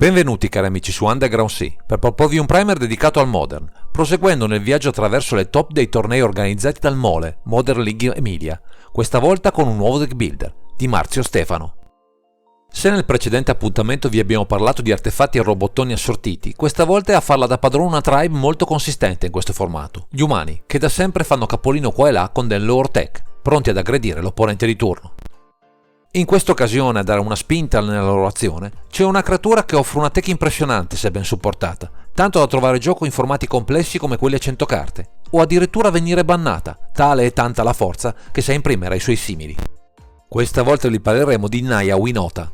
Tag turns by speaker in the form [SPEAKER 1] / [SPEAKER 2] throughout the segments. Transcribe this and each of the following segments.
[SPEAKER 1] Benvenuti cari amici su Underground Sea per proporvi un primer dedicato al Modern, proseguendo nel viaggio attraverso le top dei tornei organizzati dal MOLE, Modern League Emilia, questa volta con un nuovo deck builder, di Marzio Stefano. Se nel precedente appuntamento vi abbiamo parlato di artefatti e robottoni assortiti, questa volta è a farla da padrone una tribe molto consistente in questo formato, gli umani, che da sempre fanno capolino qua e là con del lore tech, pronti ad aggredire l'opponente di turno. In questa occasione, a dare una spinta nella loro azione, c'è una creatura che offre una tech impressionante se ben supportata, tanto da trovare gioco in formati complessi come quelli a 100 carte, o addirittura venire bannata, tale è tanta la forza che sa imprimere ai suoi simili. Questa volta vi parleremo di Naya Winota.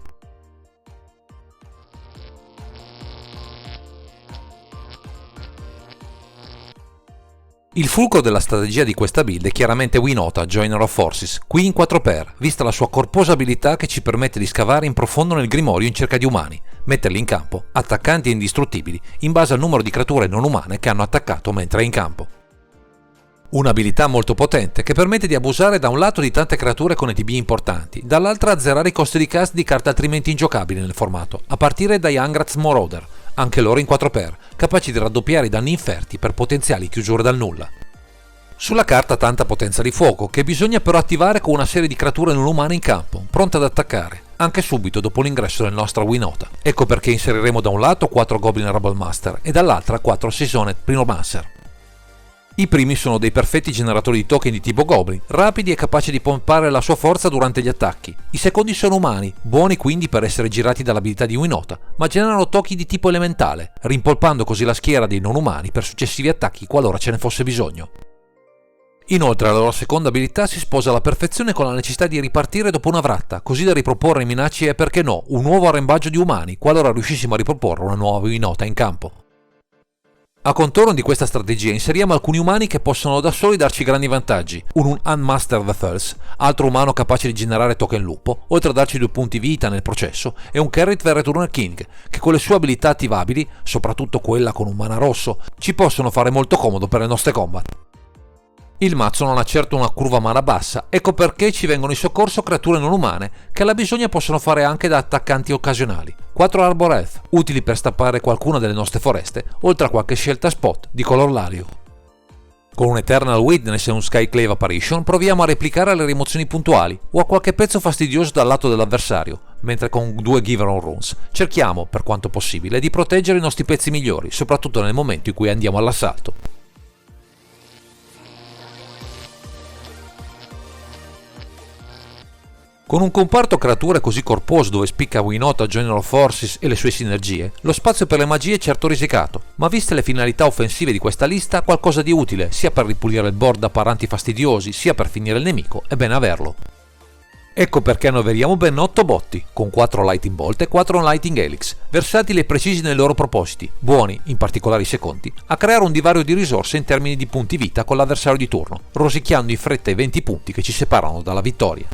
[SPEAKER 1] Il fulcro della strategia di questa build è chiaramente Winota, Joiner of Forces, qui in 4x, vista la sua corposa abilità che ci permette di scavare in profondo nel grimorio in cerca di umani, metterli in campo, attaccanti e indistruttibili, in base al numero di creature non umane che hanno attaccato mentre è in campo. Un'abilità molto potente che permette di abusare da un lato di tante creature con ETB importanti, dall'altra azzerare i costi di cast di carte altrimenti ingiocabili nel formato, a partire dai Angrat's Marauder, anche loro in 4x, capaci di raddoppiare i danni inferti per potenziali chiusure dal nulla. Sulla carta tanta potenza di fuoco, che bisogna però attivare con una serie di creature non umane in campo, pronte ad attaccare, anche subito dopo l'ingresso del nostro Winota. Ecco perché inseriremo da un lato 4 Goblin Rabble Master e dall'altra 4 Seasoned Pyromancer. I primi sono dei perfetti generatori di token di tipo Goblin, rapidi e capaci di pompare la sua forza durante gli attacchi. I secondi sono umani, buoni quindi per essere girati dall'abilità di Winota, ma generano token di tipo elementale, rimpolpando così la schiera dei non umani per successivi attacchi qualora ce ne fosse bisogno. Inoltre la loro seconda abilità si sposa alla perfezione con la necessità di ripartire dopo una vratta, così da riproporre minacce e, perché no, un nuovo arrembaggio di umani, qualora riuscissimo a riproporre una nuova Winota in campo. A contorno di questa strategia inseriamo alcuni umani che possono da soli darci grandi vantaggi, un Unmastered Thulse, altro umano capace di generare token lupo, oltre a darci 2 punti vita nel processo, e un Carrot the Returner King, che con le sue abilità attivabili, soprattutto quella con un mana rosso, ci possono fare molto comodo per le nostre combat. Il mazzo non ha certo una curva mana bassa, ecco perché ci vengono in soccorso creature non umane che alla bisogna possono fare anche da attaccanti occasionali. 4 Arbor Elf, utili per stappare qualcuna delle nostre foreste, oltre a qualche scelta spot di color Lario. Con un Eternal Witness e un Skyclave Apparition proviamo a replicare le rimozioni puntuali o a qualche pezzo fastidioso dal lato dell'avversario, mentre con 2 Giveron Runes cerchiamo, per quanto possibile, di proteggere i nostri pezzi migliori, soprattutto nel momento in cui andiamo all'assalto. Con un comparto creature così corposo dove spicca Winota, Joiner of Forces e le sue sinergie, lo spazio per le magie è certo risicato, ma viste le finalità offensive di questa lista, qualcosa di utile, sia per ripulire il board da paranti fastidiosi, sia per finire il nemico, è bene averlo. Ecco perché annoveriamo ben 8 botti, con 4 Lightning Bolt e 4 Lightning Helix, versatili e precisi nei loro propositi, buoni, in particolare i secondi, a creare un divario di risorse in termini di punti vita con l'avversario di turno, rosicchiando in fretta i 20 punti che ci separano dalla vittoria.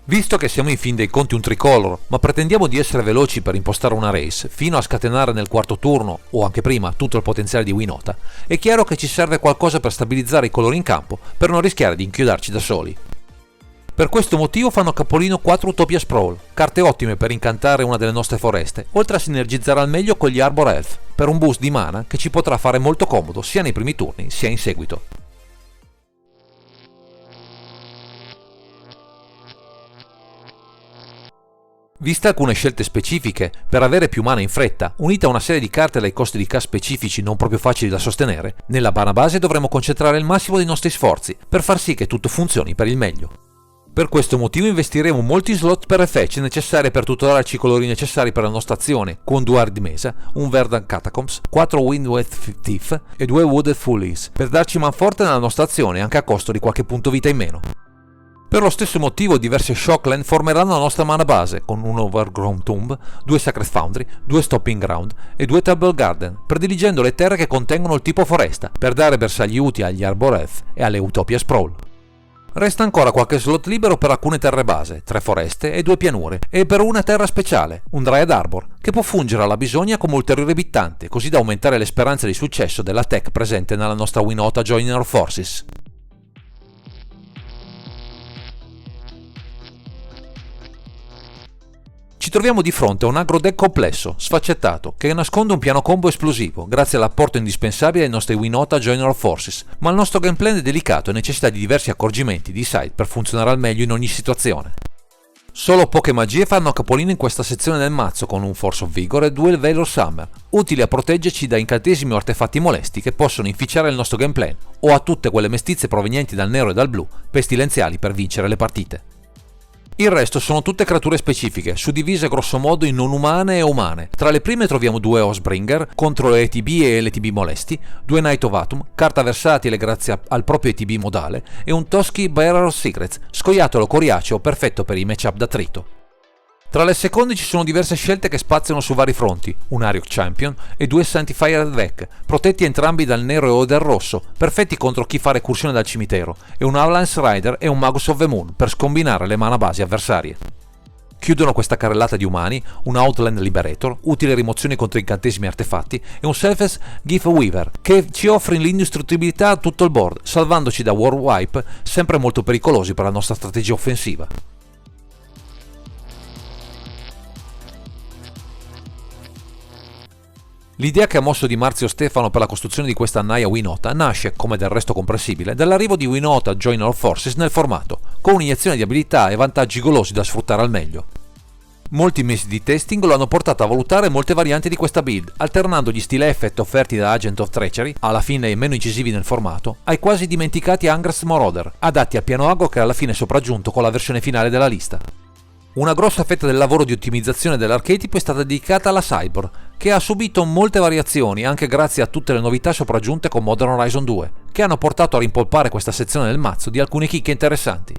[SPEAKER 1] Visto che siamo in fin dei conti un tricolor, ma pretendiamo di essere veloci per impostare una race, fino a scatenare nel quarto turno, o anche prima, tutto il potenziale di Winota, è chiaro che ci serve qualcosa per stabilizzare i colori in campo, per non rischiare di inchiodarci da soli. Per questo motivo fanno capolino 4 Utopia Sprawl, carte ottime per incantare una delle nostre foreste, oltre a sinergizzare al meglio con gli Arbor Elf, per un boost di mana che ci potrà fare molto comodo sia nei primi turni sia in seguito. Viste alcune scelte specifiche per avere più mana in fretta, unita a una serie di carte dai costi di cast specifici non proprio facili da sostenere, nella mana base dovremo concentrare il massimo dei nostri sforzi per far sì che tutto funzioni per il meglio. Per questo motivo investiremo molti slot per fetch necessari per tutelarci i colori necessari per la nostra azione, con 2 Hard Mesa, un Verdant Catacombs, 4 Windweth Thief e 2 Wooded Fullies, per darci manforte nella nostra azione anche a costo di qualche punto vita in meno. Per lo stesso motivo diverse Shockland formeranno la nostra mana base, con un Overgrown Tomb, 2 Sacred Foundry, 2 Stopping Ground e 2 Table Garden, prediligendo le terre che contengono il tipo foresta, per dare bersagli utili agli Arbor Elf e alle Utopia Sprawl. Resta ancora qualche slot libero per alcune terre base, 3 foreste e 2 pianure, e per una terra speciale, un Dryad Arbor, che può fungere alla bisogna come ulteriore bittante, così da aumentare le speranze di successo della tech presente nella nostra Winota Joiner of Forces. Ci troviamo di fronte a un aggro deck complesso, sfaccettato, che nasconde un piano combo esplosivo, grazie all'apporto indispensabile ai nostri Winota Joiner of Forces, ma il nostro gameplay è delicato e necessita di diversi accorgimenti di side per funzionare al meglio in ogni situazione. Solo poche magie fanno capolino in questa sezione del mazzo, con un Force of Vigor e 2 Veilor Summer, utili a proteggerci da incantesimi o artefatti molesti che possono inficiare il nostro gameplay, o a tutte quelle mestizie provenienti dal nero e dal blu, pestilenziali per vincere le partite. Il resto sono tutte creature specifiche, suddivise grossomodo in non umane e umane. Tra le prime troviamo 2 Oathbringer contro le ETB e LTB molesti, 2 Knight of Atum, carta versatile grazie al proprio ETB modale, e un Toski Bearer of Secrets, scoiattolo coriaceo perfetto per i matchup d'attrito. Tra le seconde ci sono diverse scelte che spaziano su vari fronti, un Ariok Champion e 2 Sanctifier Vec, protetti entrambi dal nero o dal rosso, perfetti contro chi fa recursione dal cimitero, e un Avalanche Rider e un Magus of the Moon per scombinare le mana basi avversarie. Chiudono questa carrellata di umani un Outland Liberator, utile rimozione contro incantesimi e artefatti, e un Selfless Gift Weaver, che ci offre l'indistruttibilità a tutto il board, salvandoci da War Wipe, sempre molto pericolosi per la nostra strategia offensiva. L'idea che ha mosso Di Marzio Stefano per la costruzione di questa Naya Winota nasce, come del resto comprensibile, dall'arrivo di Winota Joiner of Forces nel formato, con un'iniezione di abilità e vantaggi golosi da sfruttare al meglio. Molti mesi di testing lo hanno portato a valutare molte varianti di questa build, alternando gli stile effect offerti da Agent of Treachery, alla fine meno incisivi nel formato, ai quasi dimenticati Angr's Marauder, adatti al piano aggro che alla fine è sopraggiunto con la versione finale della lista. Una grossa fetta del lavoro di ottimizzazione dell'archetipo è stata dedicata alla Cyborg, che ha subito molte variazioni anche grazie a tutte le novità sopraggiunte con Modern Horizon 2, che hanno portato a rimpolpare questa sezione del mazzo di alcune chicche interessanti.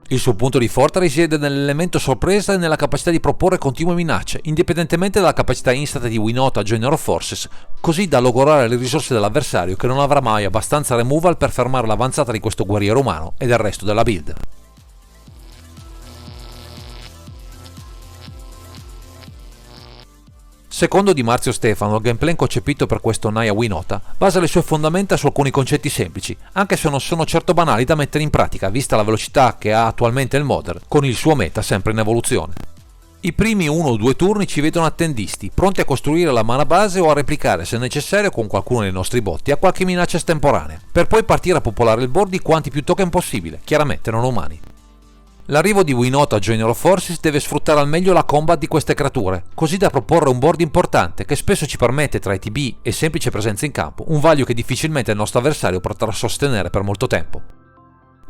[SPEAKER 1] Il suo punto di forza risiede nell'elemento sorpresa e nella capacità di proporre continue minacce, indipendentemente dalla capacità instant di Winota Joiner of Forces, così da logorare le risorse dell'avversario che non avrà mai abbastanza removal per fermare l'avanzata di questo guerriero umano e del resto della build. Secondo Di Marzio Stefano, il gameplay concepito per questo Naya Winota basa le sue fondamenta su alcuni concetti semplici, anche se non sono certo banali da mettere in pratica, vista la velocità che ha attualmente il Modern, con il suo meta sempre in evoluzione. I primi 1 o 2 turni ci vedono attendisti, pronti a costruire la mana base o a replicare, se necessario, con qualcuno dei nostri botti, a qualche minaccia estemporanea, per poi partire a popolare il board di quanti più token possibile, chiaramente non umani. L'arrivo di Winota Joiner of Forces deve sfruttare al meglio la combat di queste creature, così da proporre un board importante che spesso ci permette, tra ETB e semplice presenza in campo, un value che difficilmente il nostro avversario potrà sostenere per molto tempo.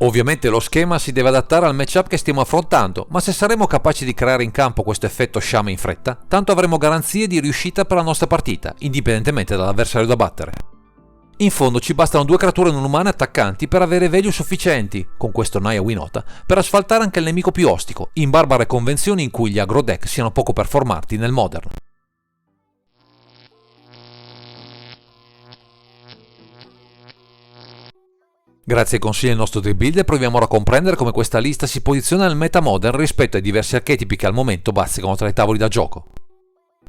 [SPEAKER 1] Ovviamente lo schema si deve adattare al matchup che stiamo affrontando, ma se saremo capaci di creare in campo questo effetto sciame in fretta, tanto avremo garanzie di riuscita per la nostra partita, indipendentemente dall'avversario da battere. In fondo ci bastano 2 creature non umane attaccanti per avere value sufficienti, con questo Naya Winota, per asfaltare anche il nemico più ostico, in barbare convenzioni in cui gli aggro deck siano poco performanti nel Modern. Grazie ai consigli del nostro Builder proviamo ora a comprendere come questa lista si posiziona nel meta Modern rispetto ai diversi archetipi che al momento bazzicano tra i tavoli da gioco.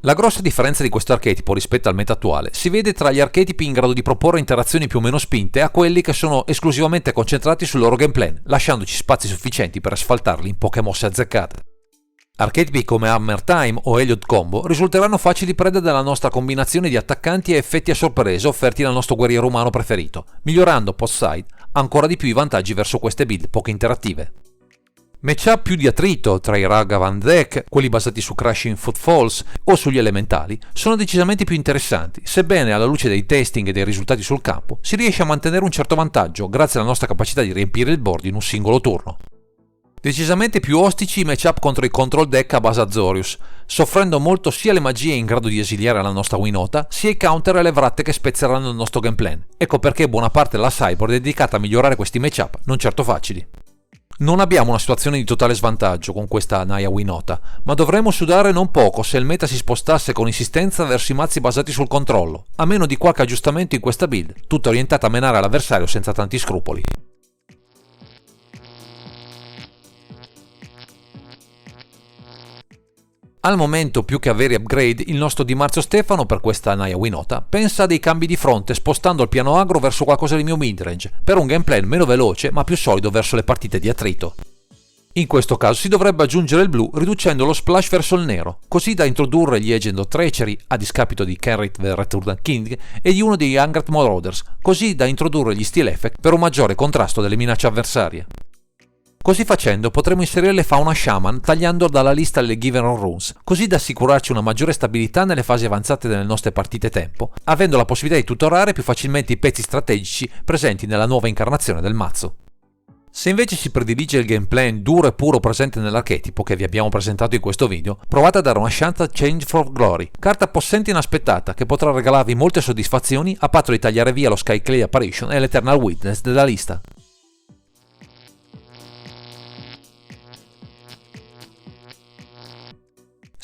[SPEAKER 1] La grossa differenza di questo archetipo rispetto al meta attuale si vede tra gli archetipi in grado di proporre interazioni più o meno spinte a quelli che sono esclusivamente concentrati sul loro gameplay, lasciandoci spazi sufficienti per asfaltarli in poche mosse azzeccate. Archetipi come Hammer Time o Elliot Combo risulteranno facili preda della nostra combinazione di attaccanti e effetti a sorpresa offerti dal nostro guerriero umano preferito, migliorando post-side ancora di più i vantaggi verso queste build poco interattive. Matchup più di attrito tra i Ragavan deck, quelli basati su Crashing Footfalls o sugli elementali, sono decisamente più interessanti, sebbene alla luce dei testing e dei risultati sul campo si riesce a mantenere un certo vantaggio grazie alla nostra capacità di riempire il board in un singolo turno. Decisamente più ostici i matchup contro i control deck a base Azorius, soffrendo molto sia le magie in grado di esiliare la nostra Winota, sia i counter e le vratte che spezzeranno il nostro gameplan. Ecco perché buona parte della sideboard è dedicata a migliorare questi matchup, non certo facili. Non abbiamo una situazione di totale svantaggio con questa Naya Winota, ma dovremmo sudare non poco se il meta si spostasse con insistenza verso i mazzi basati sul controllo, a meno di qualche aggiustamento in questa build, tutta orientata a menare l'avversario senza tanti scrupoli. Al momento, più che avere upgrade, il nostro Di Marzio Stefano per questa Naya Winota pensa a dei cambi di fronte spostando il piano agro verso qualcosa di mio midrange, per un gameplay meno veloce ma più solido verso le partite di attrito. In questo caso si dovrebbe aggiungere il blu riducendo lo splash verso il nero, così da introdurre gli Agent of Treachery a discapito di Kenrith the Returned King e di uno degli Angrat Marauders, così da introdurre gli Steel Effect per un maggiore contrasto delle minacce avversarie. Così facendo potremo inserire le fauna Shaman tagliando dalla lista le Given Runes, così da assicurarci una maggiore stabilità nelle fasi avanzate delle nostre partite tempo, avendo la possibilità di tutorare più facilmente i pezzi strategici presenti nella nuova incarnazione del mazzo. Se invece si predilige il gameplay duro e puro presente nell'archetipo che vi abbiamo presentato in questo video, provate a dare una chance a Change for Glory, carta possente e inaspettata che potrà regalarvi molte soddisfazioni a patto di tagliare via lo Skyclay Apparition e l'Eternal Witness della lista.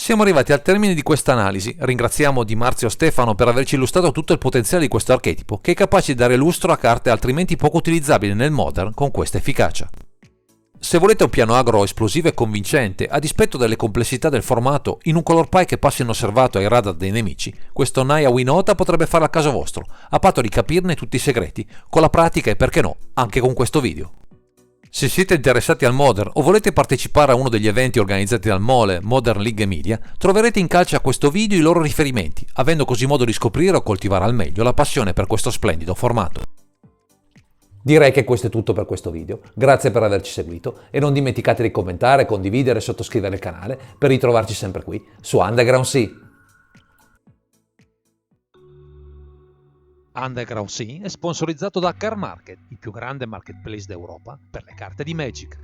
[SPEAKER 1] Siamo arrivati al termine di questa analisi, ringraziamo Di Marzio Stefano per averci illustrato tutto il potenziale di questo archetipo, che è capace di dare lustro a carte altrimenti poco utilizzabili nel Modern con questa efficacia. Se volete un piano agro esplosivo e convincente, a dispetto delle complessità del formato, in un color pie che passi inosservato ai radar dei nemici, questo Naya Winota potrebbe fare a caso vostro, a patto di capirne tutti i segreti, con la pratica e perché no, anche con questo video. Se siete interessati al Modern o volete partecipare a uno degli eventi organizzati dal Mole, Modern League Emilia, troverete in calce a questo video i loro riferimenti, avendo così modo di scoprire o coltivare al meglio la passione per questo splendido formato. Direi che questo è tutto per questo video, grazie per averci seguito e non dimenticate di commentare, condividere e sottoscrivere il canale per ritrovarci sempre qui su Underground Sea. Underground Sea è sponsorizzato da Car Market, il più grande marketplace d'Europa per le carte di Magic.